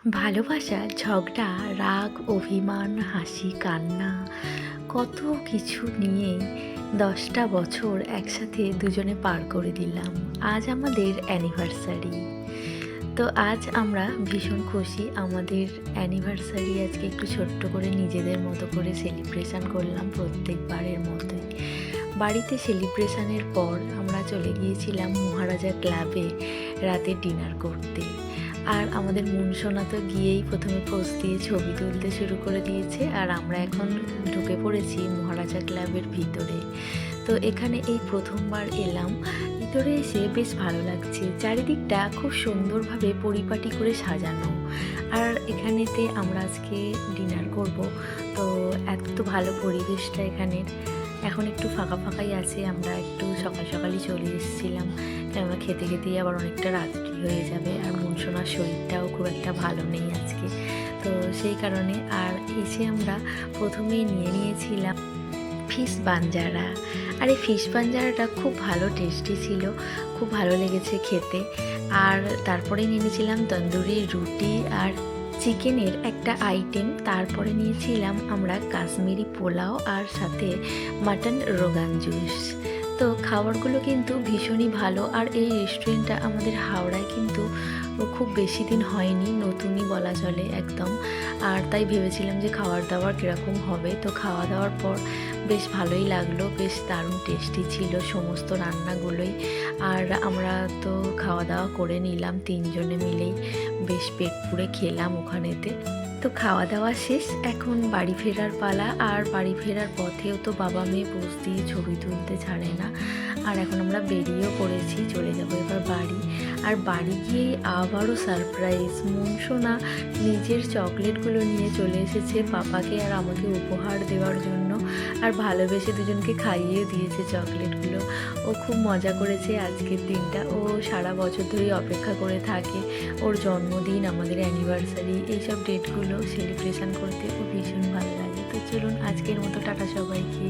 ভালোবাসা, ঝগড়া, রাগ, অভিমান, হাসি, কান্না কত কিছু নিয়েই ১০টা বছর একসাথে দুজনে পার করে দিলাম। আজ আমাদের অ্যানিভার্সারি। তো আজ আমরা ভীষণ খুশি। আমাদের অ্যানিভার্সারি আজকে একটু ছোট্ট করে নিজেদের মতো করে সেলিব্রেশন করলাম প্রত্যেকবারের মতোই। বাড়িতে সেলিব্রেশনের পর আমরা চলে গিয়েছিলাম মহারাজা ক্লাবে রাতে ডিনার করতে। আর আমাদের মুনসোনা তো গিয়েই প্রথমে পোজ দিয়ে ছবি তুলতে শুরু করে দিয়েছে, আর আমরা এখন ঢুকে পড়েছি মহারাজা ক্লাবের ভিতরে। তো এখানে এই প্রথমবার এলাম। ভিতরে এসে বেশ ভালো লাগছে, চারিদিকটা খুব সুন্দরভাবে পরিপাটি করে সাজানো। আর এখানেতে আমরা আজকে ডিনার করব, তো এত ভালো পরিবেশটা এখানের। এখন একটু ফাঁকা ফাঁকাই আছে, আমরা একটু সকাল সকালই চলে এসেছিলাম, কেননা খেতে খেতেই আবার অনেকটা রাত্রি হয়ে যাবে। আর মুনসোনার শরীরটাও খুব একটা ভালো নেই আজকে, তো সেই কারণে। আর এসে আমরা প্রথমেই নিয়েছিলাম ফিশ বাঞ্জারা। আর এই ফিশ বাঞ্জারাটা খুব ভালো টেস্টি ছিল, খুব ভালো লেগেছে খেতে। আর তারপরে নিয়েছিলাম তন্দুরি রুটি আর চিকেনের একটা আইটেম। তারপরে নিয়েছিলাম আমরা কাশ্মীরি পোলাও আর সাথে মাটন রোগান জুস। তো খাবারগুলো কিন্তু ভীষণই ভালো। আর এই রেস্টুরেন্টটা আমাদের হাওড়ায় কিন্তু খুব বেশি দিন হয়নি, নতুনই বলা চলে একদম। আর তাই ভেবেছিলাম যে খাবার দাবার কীরকম হবে। তো খাওয়া দাওয়ার পর বেশ ভালোই লাগলো, বেশ দারুণ টেস্টি ছিল সমস্ত রান্নাগুলোই। আর আমরা তো খাওয়া দাওয়া করে নিলাম তিনজনে মিলেই, বেশ পেট পুড়ে খেলাম ওখানেতে। তো খাওয়া দাওয়া শেষ, এখন বাড়ি ফেরার পালা। আর বাড়ি ফেরার পথেও তো বাবা মেয়ে পোজ দিয়ে ছবি তুলতে ছাড়ে না। আর এখন আমরা বেরিয়েও পড়েছি, চলে যাবো এবার বাড়ি। আর বাড়ি গিয়েই আবারও সারপ্রাইজ, মুনসোনা নিজের চকলেটগুলো নিয়ে চলে এসেছে পাপাকে আর আমাকে উপহার দেওয়ার জন্য। আর ভালোবেসে দুজনকে খাইয়ে দিয়েছে চকলেটগুলো। ও খুব মজা করেছে আজকের দিনটা। ও সারা বছর ধরেই অপেক্ষা করে থাকে ওর জন্মদিন, আমাদের অ্যানিভার্সারি, এইসব ডেটগুলো সেলিব্রেশন করতে ও ভীষণ ভালো লাগে। তো চলুন আজকের মতো টাটা সবাইকে।